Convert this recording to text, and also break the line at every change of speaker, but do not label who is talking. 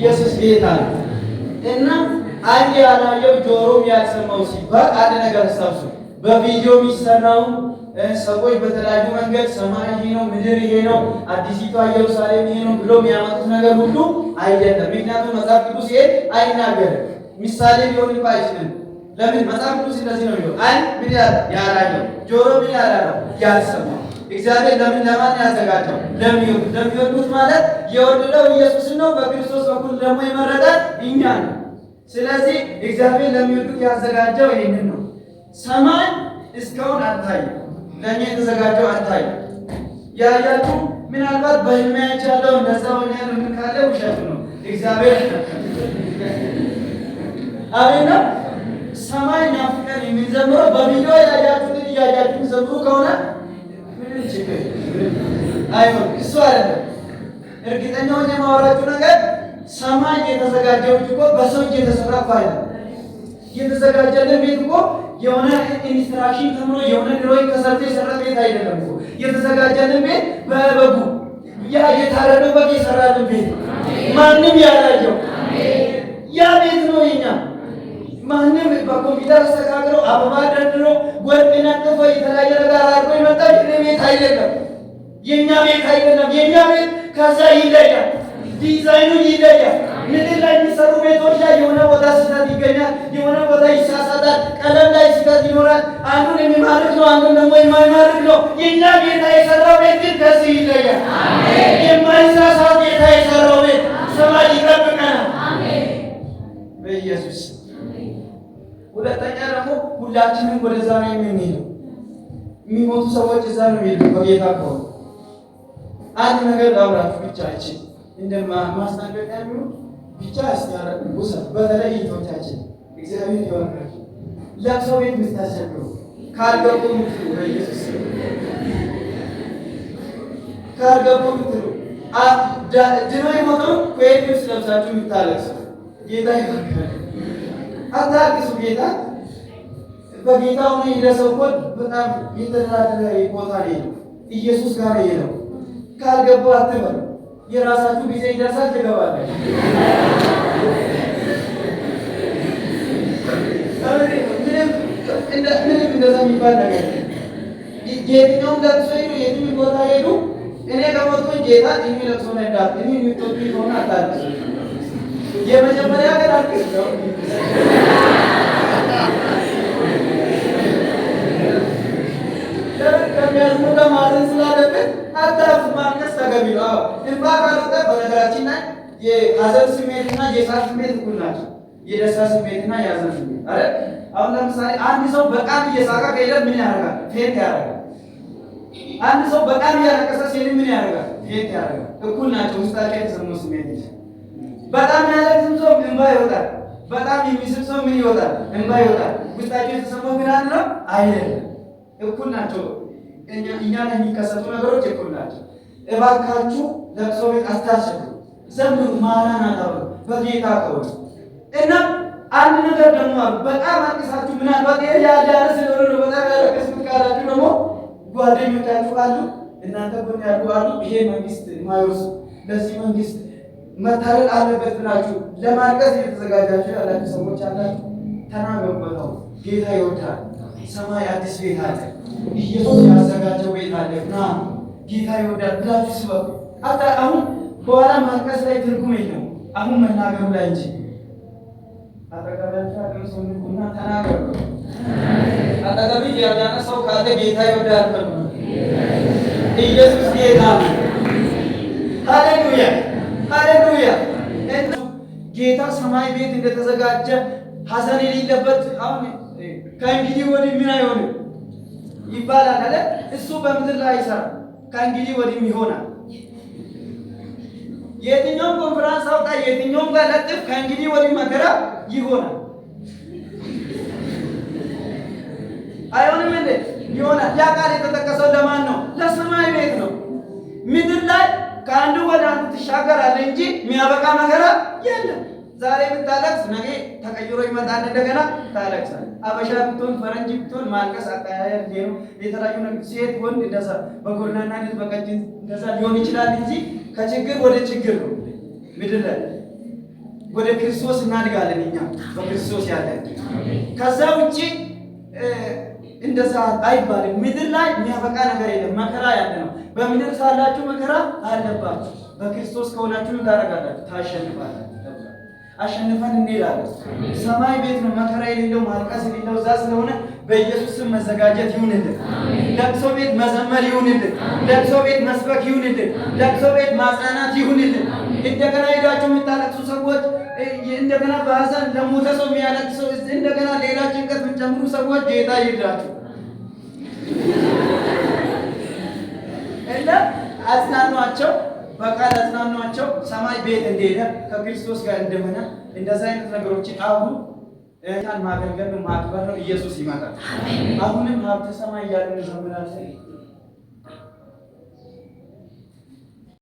ኢየሱስ ጌታ ነው። እና አንድ ያላየው ጆሮም ያልሰማው ሲባል አንድ ነገር ሰብሱ በቪዲዮ የሚሰራው ሰዎች በተለያዩ መንገድ ሰማይ ይሄ ነው፣ ምድር ይሄ ነው፣ አዲሲቷ ኢየሩሳሌም ይሄ ነው ብሎ የሚያመጡት ነገር ሁሉ አይደለም። ምክንያቱም መጽሐፍ ቅዱስ ይሄ አይናገርም፣ ምሳሌ ሊሆን አይችልም። ለምን? መጽሐፍ ቅዱስ እንደዚህ ነው የሚለው። አይ ምን ያላየው ጆሮ ምን ያላለው ያልሰማው እግዚአብሔር ለማን ያዘጋጀው? ለሚወዱት ማለት የወደደው ኢየሱስን ነው። በክርስቶስ በኩል ደግሞ የመረጠን እኛ ነው። ስለዚህ እግዚአብሔር ለሚወዱት ያዘጋጀው ይሄንን ነው። ሰማይ እስካሁን አልታየም፣ ለእኛ የተዘጋጀው አልታየም። ያያችሁ ምናልባት በህልሜ አይቻለሁ እንደዛ ሆኛለሁ ምን ካለ ውሸት ነው። እግዚአብሔር አሜን ነው። ሰማይ ናፍቀን የሚዘምረው በቪዲዮ ያያችሁትን እያያችሁ ዘምሩ ከሆነ ምንም ችግር አይሆን። እሱ አይደለም እርግጠኛ ሆኜ የማወራችሁ ነገር ሰማይ የተዘጋጀው እኮ በሰው እጅ የተሰራ ፋይል የተዘጋጀልን ቤት እኮ የሆነ ኢንስትራክሽን ተምሮ የሆነ ድሮይንግ ተሰርቶ የሰራ ቤት አይደለም እኮ የተዘጋጀልን ቤት በበጉ ያ የታረደው በግ የሰራልን ቤት ማንም ያላየው ያ ቤት ነው የኛ። ማንም በኮምፒውተር አስተካክሎ አበባ ደርድሮ ወርቅ ነጥፎ የተለያየ ነገር አድርጎ የመጣ ቤት አይደለም፣ የኛ ቤት አይደለም። የኛ ቤት ከዛ ይለያል፣ ዲዛይኑ ይለያል። ምድር ላይ የሚሰሩ ቤቶች ላይ የሆነ ቦታ ስህተት ይገኛል፣ የሆነ ቦታ ይሳሳታል፣ ቀለም ላይ ስህተት ይኖራል። አንዱን የሚማርክ ነው፣ አንዱን ደግሞ የማይማርክ ነው። የኛ ጌታ የሰራው ቤት ግን ከዚህ ይለያል። የማይሳሳት ጌታ የሰራው ቤት ሰማይ ይጠብቀናል በኢየሱስ። ሁለተኛ ደግሞ ሁላችንም ወደዛ ነው የምንሄደው። የሚሞቱ ሰዎች እዛ ነው የሚሄዱ በጌታ ከሆነ። አንድ ነገር ላውራችሁ ብቻ እቺ እንደማስጠንቀቂያ የሚሆን ብቻ አስያረቅ ውሰድ። በተለይ እህቶቻችን እግዚአብሔር ይባርካችሁ። ለቅሶ ቤት ምስታሸግሩ ካልገቡ ምትሉ በኢየሱስ ካልገቡ ምትሉ ድኖ የሞተው ከየት ልብስ ለብሳችሁ የምታለቅሱ ጌታ ይባርካል። አታልቅሱ። ጌታ በጌታው ነው የደረሰው እኮ በጣም የተደራደረ ቦታ ነው። ኢየሱስ ጋር ነው። ካልገቡ አትበሉ። የራሳችሁ ጊዜ ይደርሳል፣ ትገባላችሁ። ምንም እንደዛ የሚባል ነገር የትኛውም ለቅሶ ሄዱ፣ የትኛውም ቦታ ሄዱ። እኔ ከሞትኩኝ ጌታ የሚለቅሶ ነዳት እኔ የሚጦጡ ሆነ አታልቅሱ። የመጀመሪያ ቀን አልቅስ ነው። ከሚያዝሙ ከማዘን ስላለብን አታፍ ማልቀስ ተገቢ ነው። እንባ ካልወጣ በነገራችን ላይ የሀዘን ስሜትና የሳቅ ስሜት እኩል ናቸው። የደስታ ስሜትና የሀዘን ስሜት አረ አሁን ለምሳሌ አንድ ሰው በጣም እየሳቀ ከሄደ ምን ያደርጋል? ፌንት ያደርጋል። አንድ ሰው በጣም እያለቀሰ ሲሄድ ምን ያደርጋል? ፌንት ያደርጋል። እኩል ናቸው ውስጣቸው የተሰማው ስሜት። በጣም ያለቅስም ሰው እንባ ይወጣል። በጣም የሚስቅ ሰው ምን ይወጣል? እንባ ይወጣል። ውስጣቸው የተሰማው ግን አንድ ነው አይደለም። እኩል ናቸው። እኛ ላይ የሚከሰቱ ነገሮች እኩል ናቸው። እባካችሁ ለቅሶ ቤት አታስቸግሩ። ዘምሩ፣ ማራናታ በሉ በጌታ ከሆነ እና አንድ ነገር ደግሞ በጣም አልቅሳችሁ ምናልባት ያዳነ ስለሆነ ነው በጣም ያለቀስኩት ካላችሁ ደግሞ ጓደኞቻችሁ አሉ፣ እናንተ ጎን ያሉ አሉ። ይሄ መንግስት ማይወርስ ለዚህ መንግስት መታረቅ አለበት ብላችሁ ለማልቀስ የተዘጋጃችሁ ያላችሁ ሰዎች አላችሁ። ተናገሩበት። ጌታ ይወዳል። ሰማይ አዲስ ቤት አለ፣ ኢየሱስ ያዘጋጀው ቤት አለ እና ጌታ ይወዳል ብላችሁ ስበኩ። አሁን በኋላ ማልቀስ ላይ ትርጉም የለውም፣ አሁን መናገሩ ላይ እንጂ። አጠገባችሁ ያለው ሰው ንቁና ተናገሩ። አጠገብ ያለ ሰው ካለ ጌታ ይወዳል በሉ። ኢየሱስ ጌታ ነው። ሃሌሉያ ሃሌሉያ። ጌታ ሰማይ ቤት እንደተዘጋጀ ሐዘን የሌለበት አሁን ከእንግዲህ ወዲህ ምን አይሆንም ይባላል አለ። እሱ በምድር ላይ አይሰራም፣ ከእንግዲህ ወዲህ ይሆናል። የትኛውም ኮንፈረንስ አውጣ፣ የትኛውም ጋር ለጥፍ፣ ከእንግዲህ ወዲህ መከራ ይሆናል። አይሆንም እንዴ? ይሆናል። ያ ቃል የተጠቀሰው ለማን ነው? ለሰማይ ቤት ነው። ምድር ላይ ከአንዱ ወደ አንዱ ትሻገራለህ እንጂ የሚያበቃ መከራ የለም። ዛሬ ብታለቅስ ነገ ተቀይሮ ይመጣል፣ እንደገና ታለቅሳለህ። አበሻ ብትሆን ፈረንጅ ብትሆን ማልቀስ አቀያየር ነው። የተለያዩ ነገር ሴት ወንድ እንደዛ በጎርናና በቀጭን እንደዛ ሊሆን ይችላል እንጂ ከችግር ወደ ችግር ነው ምድር ላይ። ወደ ክርስቶስ እናድጋለን። እኛ በክርስቶስ ያለን ከዛ ውጪ እንደዛ አይባልም። ምድር ላይ የሚያበቃ ነገር የለም። መከራ ያለ ነው። በምድር ሳላችሁ መከራ አለባችሁ። በክርስቶስ ከሆናችሁ ታረጋላችሁ፣ ታሸንፋላችሁ። አሸንፈን እንሄዳለን። ሰማይ ቤት ነው፣ መከራ የሌለው ማልቀስ የሌለው እዛ ስለሆነ በኢየሱስ ስም መዘጋጀት ይሁንልን። ለቅሶ ቤት መዘመር ይሁንልን። ለቅሶ ቤት መስበክ ይሁንልን። ለቅሶ ቤት ማጽናናት ይሁንልን። እንደገና ሄዳችሁ የምታለቅሱ ሰዎች፣ እንደገና በሐዘን ለሞተ ሰው የሚያለቅሱ እንደገና ሌላ ጭንቀት የምትጨምሩ ሰዎች ጌታ ይርዳችሁ እና አጽናኗቸው። በቃል አጽናኗቸው። ሰማይ ቤት እንደሄደ ከክርስቶስ ጋር እንደሆነ እንደዛ አይነት ነገሮችን አሁን ማገልገል ማክበር ነው። ኢየሱስ ይመጣል። አሁንም ሀብተ ሰማይ እያለን እንዘምራለን።